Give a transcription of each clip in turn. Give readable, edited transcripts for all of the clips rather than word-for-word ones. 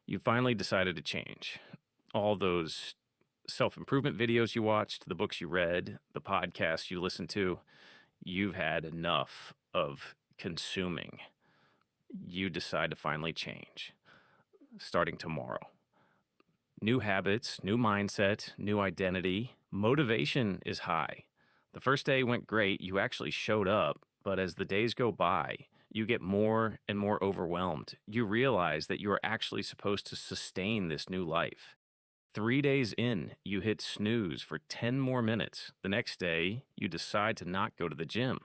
You finally decided to change. All those self improvement videos you watched, the books you read, the podcasts you listened to, you've had enough of consuming. You decide to finally change starting tomorrow. New habits, new mindset, new identity. Motivation is high. The first day went great. You actually showed up. But as the days go by, you get more and more overwhelmed. You realize that you are actually supposed to sustain this new life. 3 days in, you hit snooze for 10 more minutes. The next day, you decide to not go to the gym.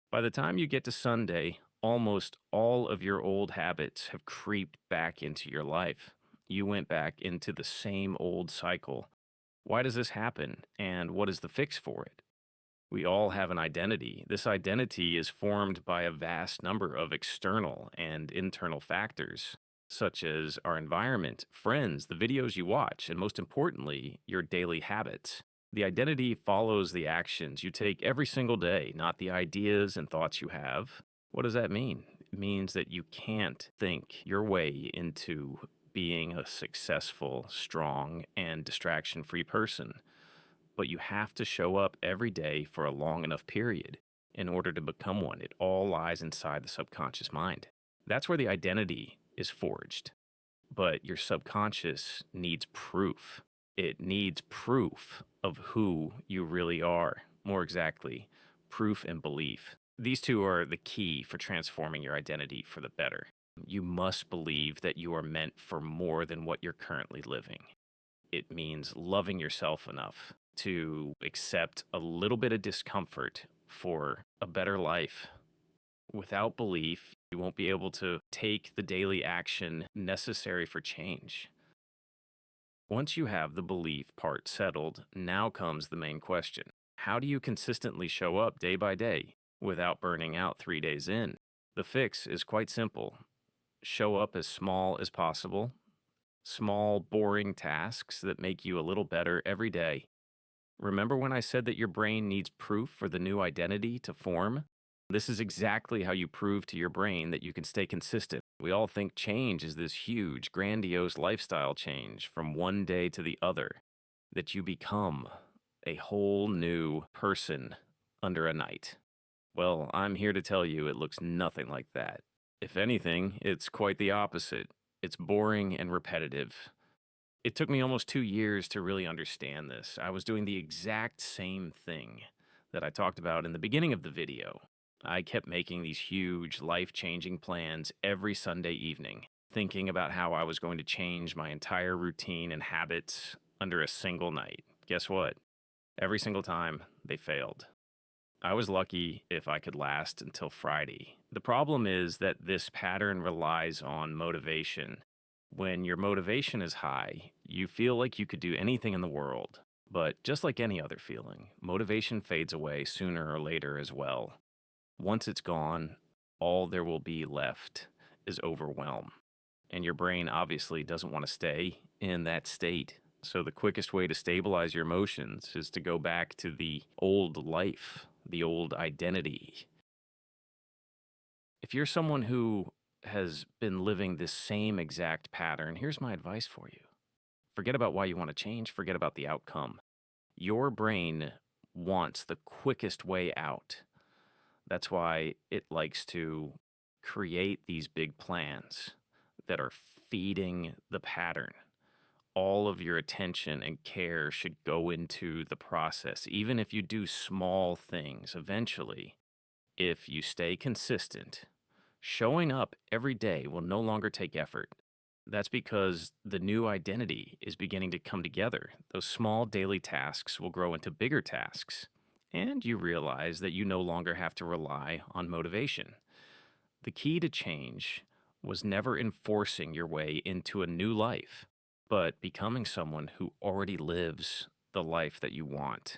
By the time you get to Sunday, almost all of your old habits have creeped back into your life. You went back into the same old cycle. Why does this happen? And what is the fix for it? We all have an identity. This identity is formed by a vast number of external and internal factors, such as our environment, friends, the videos you watch, and most importantly, your daily habits. The identity follows the actions you take every single day, not the ideas and thoughts you have. What does that mean? It means that you can't think your way into being a successful, strong, and distraction free person, but you have to show up every day for a long enough period in order to become one. It all lies inside the subconscious mind. That's where the identity is forged. But your subconscious needs proof. It needs proof of who you really are. More exactly, proof and belief. These two are the key for transforming your identity for the better. You must believe that you are meant for more than what you're currently living. It means loving yourself enough to accept a little bit of discomfort for a better life. Without belief, you won't be able to take the daily action necessary for change. Once you have the belief part settled, now comes the main question. How do you consistently show up day by day without burning out 3 days in? The fix is quite simple. Show up as small as possible. Small, boring tasks that make you a little better every day. Remember when I said that your brain needs proof for the new identity to form? This is exactly how you prove to your brain that you can stay consistent. We all think change is this huge, grandiose lifestyle change from one day to the other, that you become a whole new person under a night. Well, I'm here to tell you it looks nothing like that. If anything, it's quite the opposite. It's boring and repetitive. It took me almost 2 years to really understand this. I was doing the exact same thing that I talked about in the beginning of the video. I kept making these huge, life changing plans every Sunday evening, thinking about how I was going to change my entire routine and habits under a single night. Guess what? Every single time, they failed. I was lucky if I could last until Friday. The problem is that this pattern relies on motivation. When your motivation is high, you feel like you could do anything in the world. But just like any other feeling, motivation fades away sooner or later as well. Once it's gone, all there will be left is overwhelm. And your brain obviously doesn't want to stay in that state. So the quickest way to stabilize your emotions is to go back to the old life, the old identity. If you're someone who has been living this same exact pattern, here's my advice for you. Forget about why you want to change, forget about the outcome. Your brain wants the quickest way out. That's why it likes to create these big plans that are feeding the pattern. All of your attention and care should go into the process. Even if you do small things, eventually, if you stay consistent, showing up every day will no longer take effort. That's because the new identity is beginning to come together. Those small daily tasks will grow into bigger tasks, and you realize that you no longer have to rely on motivation. The key to change was never enforcing your way into a new life, but becoming someone who already lives the life that you want.